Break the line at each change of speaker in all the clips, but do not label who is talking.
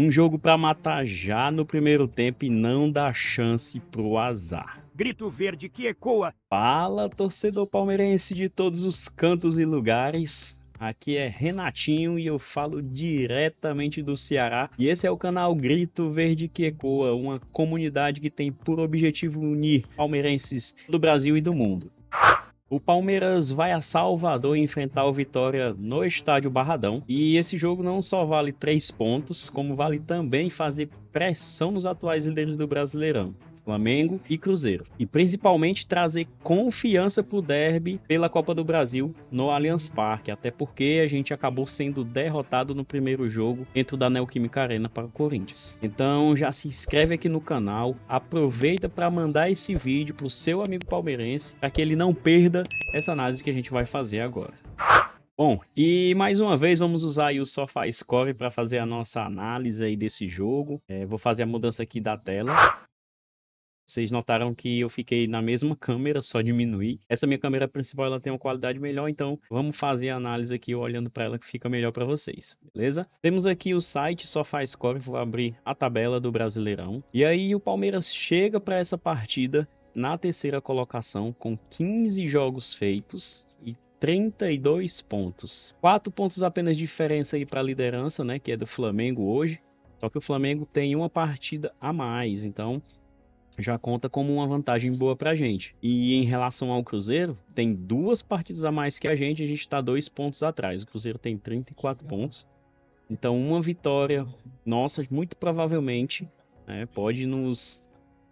Um jogo para matar já no primeiro tempo e não dar chance pro azar.
Grito verde que ecoa.
Fala, torcedor palmeirense de todos os cantos e lugares. Aqui é Renatinho e eu falo diretamente do Ceará. E esse é o canal Grito Verde que Ecoa, uma comunidade que tem por objetivo unir palmeirenses do Brasil e do mundo. O Palmeiras vai a Salvador enfrentar o Vitória no estádio Barradão. E esse jogo não só vale 3 pontos, como vale também fazer pressão nos atuais líderes do Brasileirão, Flamengo e Cruzeiro. E principalmente trazer confiança pro derby pela Copa do Brasil no Allianz Parque. Até porque a gente acabou sendo derrotado no primeiro jogo dentro da Neoquímica Arena para o Corinthians. Então já se inscreve aqui no canal, aproveita para mandar esse vídeo pro seu amigo palmeirense, para que ele não perda essa análise que a gente vai fazer agora. Bom, e mais uma vez vamos usar aí o SofaScore para fazer a nossa análise aí desse jogo. Vou fazer a mudança aqui da tela. Vocês notaram que eu fiquei na mesma câmera, só diminuí. Essa minha câmera principal ela tem uma qualidade melhor, então vamos fazer a análise aqui olhando para ela que fica melhor para vocês, beleza? Temos aqui o site SofaScore, vou abrir a tabela do Brasileirão. E aí o Palmeiras chega para essa partida na terceira colocação com 15 jogos feitos e 32 pontos. 4 pontos apenas de diferença aí para a liderança, né, que é do Flamengo hoje. Só que o Flamengo tem uma partida a mais, então já conta como uma vantagem boa pra gente. E em relação ao Cruzeiro, tem 2 partidas a mais que a gente está 2 pontos atrás. O Cruzeiro tem 34 pontos. Então uma vitória nossa, muito provavelmente, pode nos,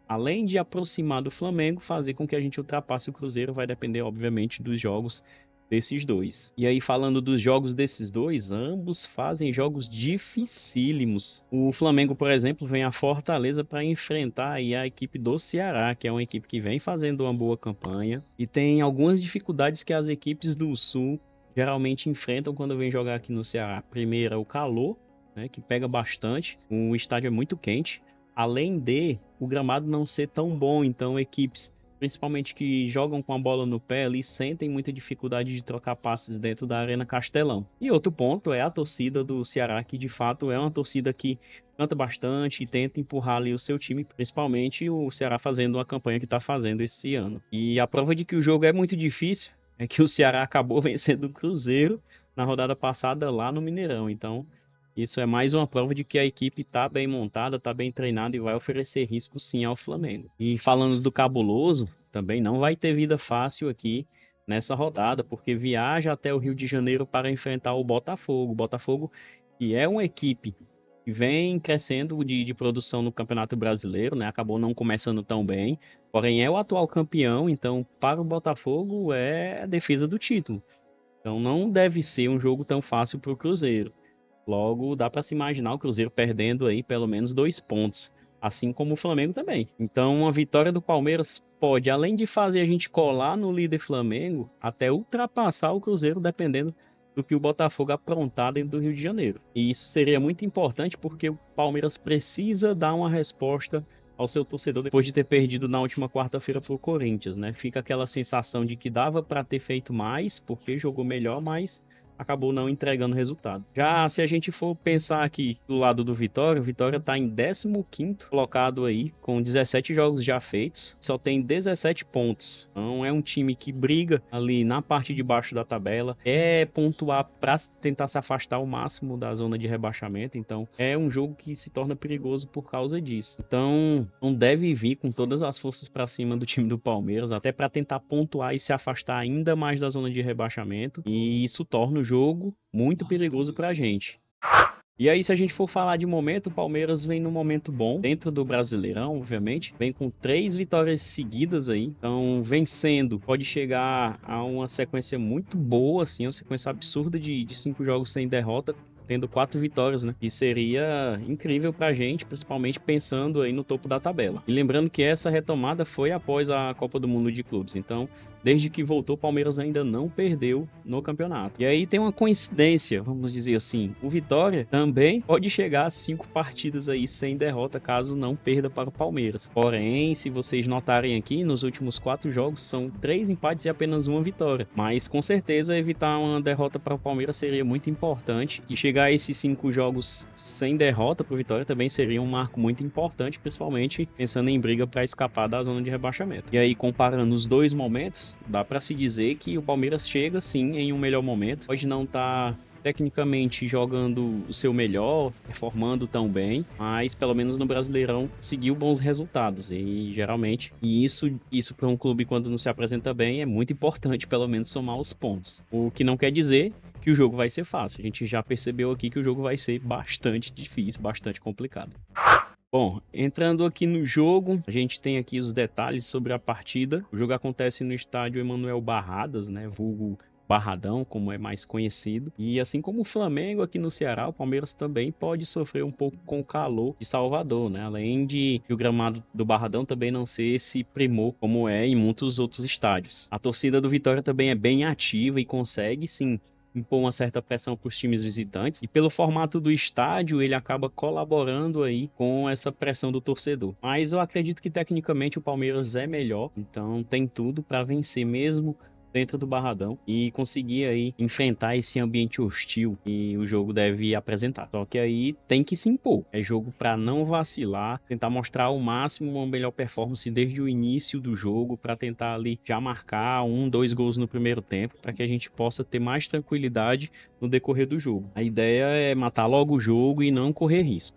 além de aproximar do Flamengo, fazer com que a gente ultrapasse o Cruzeiro. Vai depender, obviamente, dos jogos desses dois. E aí, falando dos jogos desses dois, ambos fazem jogos dificílimos. O Flamengo, por exemplo, vem a Fortaleza para enfrentar aí a equipe do Ceará, que é uma equipe que vem fazendo uma boa campanha e tem algumas dificuldades que as equipes do Sul geralmente enfrentam quando vem jogar aqui no Ceará. Primeiro, o calor, né, que pega bastante. O estádio é muito quente, além de o gramado não ser tão bom, então equipes principalmente que jogam com a bola no pé ali, sentem muita dificuldade de trocar passes dentro da Arena Castelão. E outro ponto é a torcida do Ceará, que de fato é uma torcida que canta bastante e tenta empurrar ali o seu time, principalmente o Ceará fazendo uma campanha que está fazendo esse ano. E a prova de que o jogo é muito difícil é que o Ceará acabou vencendo o Cruzeiro na rodada passada lá no Mineirão. Então isso é mais uma prova de que a equipe está bem montada, está bem treinada e vai oferecer risco sim ao Flamengo. E falando do Cabuloso, também não vai ter vida fácil aqui nessa rodada, porque viaja até o Rio de Janeiro para enfrentar o Botafogo. O Botafogo, que é uma equipe que vem crescendo de produção no Campeonato Brasileiro, né? Acabou não começando tão bem, porém é o atual campeão, então para o Botafogo é a defesa do título. Então não deve ser um jogo tão fácil para o Cruzeiro. Logo, dá para se imaginar o Cruzeiro perdendo aí pelo menos 2 pontos, assim como o Flamengo também. Então, uma vitória do Palmeiras pode, além de fazer a gente colar no líder Flamengo, até ultrapassar o Cruzeiro, dependendo do que o Botafogo aprontar dentro do Rio de Janeiro. E isso seria muito importante porque o Palmeiras precisa dar uma resposta ao seu torcedor depois de ter perdido na última quarta-feira para o Corinthians, né? Fica aquela sensação de que dava para ter feito mais, porque jogou melhor, mas acabou não entregando resultado. Já se a gente for pensar aqui do lado do Vitória, o Vitória está em 15º colocado aí, com 17 jogos já feitos, só tem 17 pontos. Então é um time que briga ali na parte de baixo da tabela, é pontuar para tentar se afastar ao máximo da zona de rebaixamento, então é um jogo que se torna perigoso por causa disso. Então não deve vir com todas as forças para cima do time do Palmeiras, até para tentar pontuar e se afastar ainda mais da zona de rebaixamento, e isso torna o jogo muito perigoso pra gente. E aí, se a gente for falar de momento, o Palmeiras vem num momento bom, dentro do Brasileirão, obviamente. Vem com 3 vitórias seguidas aí. Então, vencendo, pode chegar a uma sequência muito boa, assim, uma sequência absurda de 5 jogos sem derrota, tendo 4 vitórias, né? E seria incrível pra gente, principalmente pensando aí no topo da tabela. E lembrando que essa retomada foi após a Copa do Mundo de Clubes. Então, desde que voltou, o Palmeiras ainda não perdeu no campeonato. E aí tem uma coincidência, vamos dizer assim, o Vitória também pode chegar a 5 partidas aí sem derrota, caso não perda para o Palmeiras. Porém, se vocês notarem aqui, nos últimos 4 jogos são 3 empates e apenas uma vitória. Mas com certeza evitar uma derrota para o Palmeiras seria muito importante, e chegar a esses 5 jogos sem derrota para o Vitória também seria um marco muito importante, principalmente pensando em briga para escapar da zona de rebaixamento. E aí, comparando os dois momentos, dá para se dizer que o Palmeiras chega sim em um melhor momento. Pode não estar tecnicamente jogando o seu melhor, performando tão bem, mas pelo menos no Brasileirão seguiu bons resultados, e geralmente isso para um clube, quando não se apresenta bem, é muito importante pelo menos somar os pontos. O que não quer dizer que o jogo vai ser fácil. A gente já percebeu aqui que o jogo vai ser bastante difícil, bastante complicado. Bom, entrando aqui no jogo, a gente tem aqui os detalhes sobre a partida. O jogo acontece no estádio Emanuel Barradas, né, vulgo Barradão, como é mais conhecido. E assim como o Flamengo aqui no Ceará, o Palmeiras também pode sofrer um pouco com o calor de Salvador, né? Além de o gramado do Barradão também não ser esse primor como é em muitos outros estádios. A torcida do Vitória também é bem ativa e consegue sim impor uma certa pressão para os times visitantes, e pelo formato do estádio ele acaba colaborando aí com essa pressão do torcedor. Mas eu acredito que tecnicamente o Palmeiras é melhor, então tem tudo para vencer mesmo dentro do Barradão e conseguir aí enfrentar esse ambiente hostil que o jogo deve apresentar. Só que aí tem que se impor. É jogo para não vacilar, tentar mostrar ao máximo uma melhor performance desde o início do jogo, para tentar ali já marcar 1, 2 gols no primeiro tempo, para que a gente possa ter mais tranquilidade no decorrer do jogo. A ideia é matar logo o jogo e não correr risco.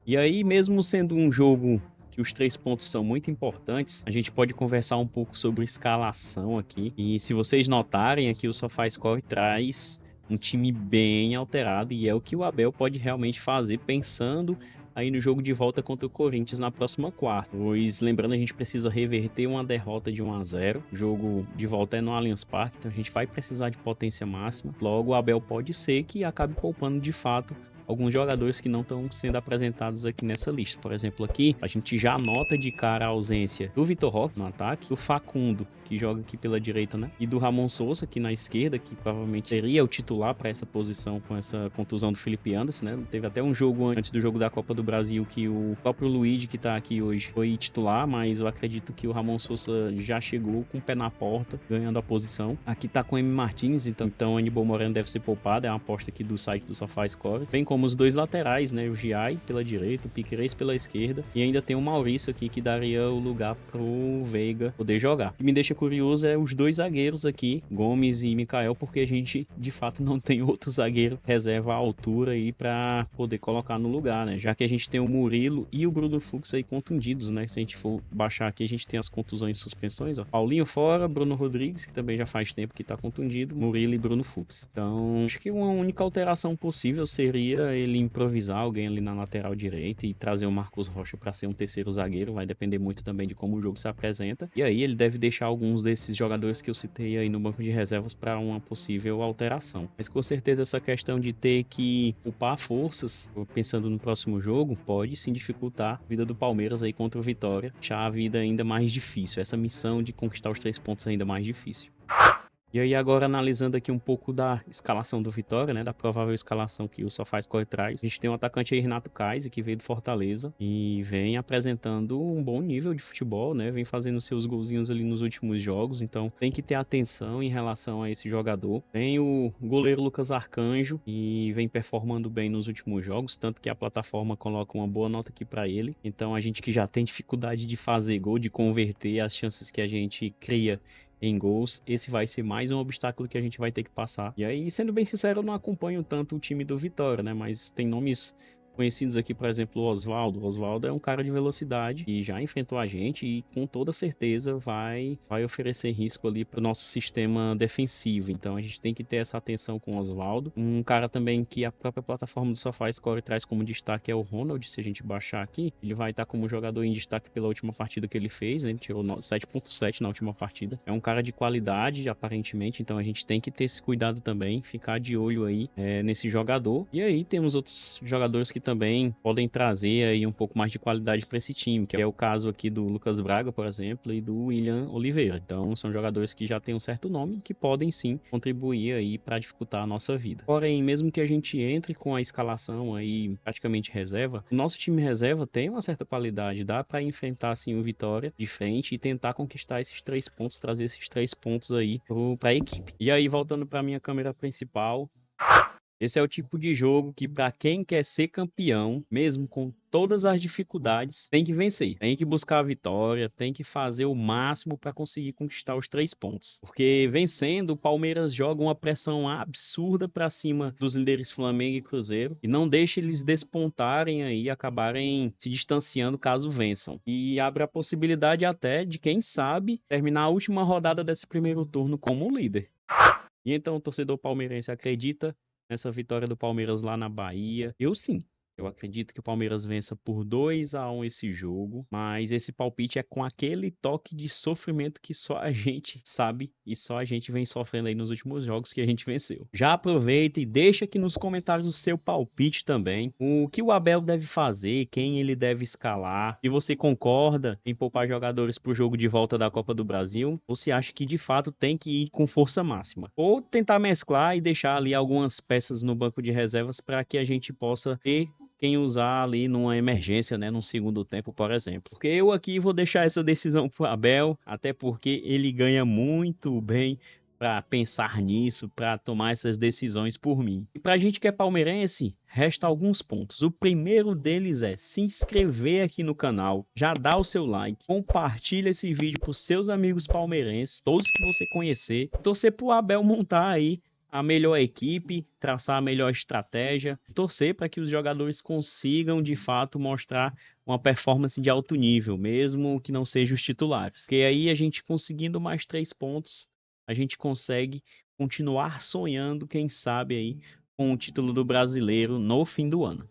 E aí, mesmo sendo um jogo que os 3 pontos são muito importantes, a gente pode conversar um pouco sobre escalação aqui. E se vocês notarem aqui, o SofaScore traz um time bem alterado, e é o que o Abel pode realmente fazer, pensando aí no jogo de volta contra o Corinthians na próxima quarta. Pois, lembrando, a gente precisa reverter uma derrota de 1-0. O jogo de volta é no Allianz Parque, então a gente vai precisar de potência máxima. Logo, o Abel pode ser que acabe poupando de fato alguns jogadores que não estão sendo apresentados aqui nessa lista. Por exemplo, aqui a gente já nota de cara a ausência do Vitor Roque no ataque, do Facundo, que joga aqui pela direita, né? E do Ramon Souza aqui na esquerda, que provavelmente seria o titular para essa posição com essa contusão do Felipe Anderson, né? Teve até um jogo antes do jogo da Copa do Brasil que o próprio Luigi, que tá aqui hoje, foi titular, mas eu acredito que o Ramon Souza já chegou com o pé na porta, ganhando a posição. Aqui tá com o M. Martins, então o Aníbal Moreno deve ser poupado, é uma aposta aqui do site do SofaScore. Vem como os dois laterais, né? O Giai pela direita, o Piquerez pela esquerda, e ainda tem o Maurício aqui, que daria o lugar pro Veiga poder jogar. O que me deixa curioso é os dois zagueiros aqui, Gomes e Mikael, porque a gente de fato não tem outro zagueiro reserva à altura aí para poder colocar no lugar, né? Já que a gente tem o Murilo e o Bruno Fux aí contundidos, né? Se a gente for baixar aqui, a gente tem as contusões e suspensões, ó. Paulinho fora, Bruno Rodrigues, que também já faz tempo que tá contundido, Murilo e Bruno Fux. Então, acho que uma única alteração possível seria ele improvisar alguém ali na lateral direita e trazer o Marcos Rocha para ser um terceiro zagueiro. Vai depender muito também de como o jogo se apresenta. E aí ele deve deixar alguns desses jogadores que eu citei aí no banco de reservas para uma possível alteração. Mas com certeza essa questão de ter que upar forças, pensando no próximo jogo, pode sim dificultar a vida do Palmeiras aí contra o Vitória, deixar a vida ainda mais difícil, essa missão de conquistar os 3 pontos ainda mais difícil. E aí agora, analisando aqui um pouco da escalação do Vitória, né, da provável escalação que o SofaScore traz, a gente tem um atacante aí, Renato Kaiser, que veio do Fortaleza e vem apresentando um bom nível de futebol, né, vem fazendo seus golzinhos ali nos últimos jogos, então tem que ter atenção em relação a esse jogador. Tem o goleiro Lucas Arcanjo, e vem performando bem nos últimos jogos, tanto que a plataforma coloca uma boa nota aqui para ele. Então a gente que já tem dificuldade de fazer gol, de converter as chances que a gente cria em gols, esse vai ser mais um obstáculo que a gente vai ter que passar. E aí, sendo bem sincero, eu não acompanho tanto o time do Vitória, né? Mas tem nomes conhecidos aqui, por exemplo, o Oswaldo. O Oswaldo é um cara de velocidade e já enfrentou a gente e com toda certeza vai oferecer risco ali para o nosso sistema defensivo. Então a gente tem que ter essa atenção com o Oswaldo. Um cara também que a própria plataforma do SofaScore traz como destaque é o Ronald. Se a gente baixar aqui, ele vai estar como jogador em destaque pela última partida que ele fez, né? Ele tirou 7.7 na última partida. É um cara de qualidade, aparentemente, então a gente tem que ter esse cuidado também, ficar de olho aí nesse jogador. E aí temos outros jogadores que também podem trazer aí um pouco mais de qualidade para esse time, que é o caso aqui do Lucas Braga, por exemplo, e do William Oliveira. Então são jogadores que já têm um certo nome, que podem sim contribuir aí para dificultar a nossa vida. Porém, mesmo que a gente entre com a escalação aí praticamente reserva, o nosso time reserva tem uma certa qualidade, dá para enfrentar assim o Vitória de frente e tentar conquistar esses 3 pontos, trazer esses 3 pontos aí para a equipe. E aí, voltando para minha câmera principal, esse é o tipo de jogo que, para quem quer ser campeão, mesmo com todas as dificuldades, tem que vencer. Tem que buscar a vitória, tem que fazer o máximo para conseguir conquistar os 3 pontos. Porque vencendo, o Palmeiras joga uma pressão absurda para cima dos líderes Flamengo e Cruzeiro e não deixa eles despontarem aí e acabarem se distanciando caso vençam. E abre a possibilidade até de, quem sabe, terminar a última rodada desse primeiro turno como líder. E então o torcedor palmeirense acredita nessa vitória do Palmeiras lá na Bahia? Eu sim. Eu acredito que o Palmeiras vença por 2-1 esse jogo, mas esse palpite é com aquele toque de sofrimento que só a gente sabe e só a gente vem sofrendo aí nos últimos jogos que a gente venceu. Já aproveita e deixa aqui nos comentários o seu palpite também, o que o Abel deve fazer, quem ele deve escalar, se você concorda em poupar jogadores para o jogo de volta da Copa do Brasil, ou se acha que de fato tem que ir com força máxima, ou tentar mesclar e deixar ali algumas peças no banco de reservas para que a gente possa ter quem usar ali numa emergência, né, num segundo tempo, por exemplo. Porque eu aqui vou deixar essa decisão pro Abel, até porque ele ganha muito bem para pensar nisso, para tomar essas decisões por mim. E para a gente que é palmeirense, resta alguns pontos. O primeiro deles é se inscrever aqui no canal, já dá o seu like, compartilha esse vídeo para os seus amigos palmeirenses, todos que você conhecer, torcer pro Abel montar aí a melhor equipe, traçar a melhor estratégia, torcer para que os jogadores consigam de fato mostrar uma performance de alto nível, mesmo que não sejam os titulares. Porque aí a gente conseguindo mais 3 pontos, a gente consegue continuar sonhando, quem sabe aí, com o título do Brasileiro no fim do ano.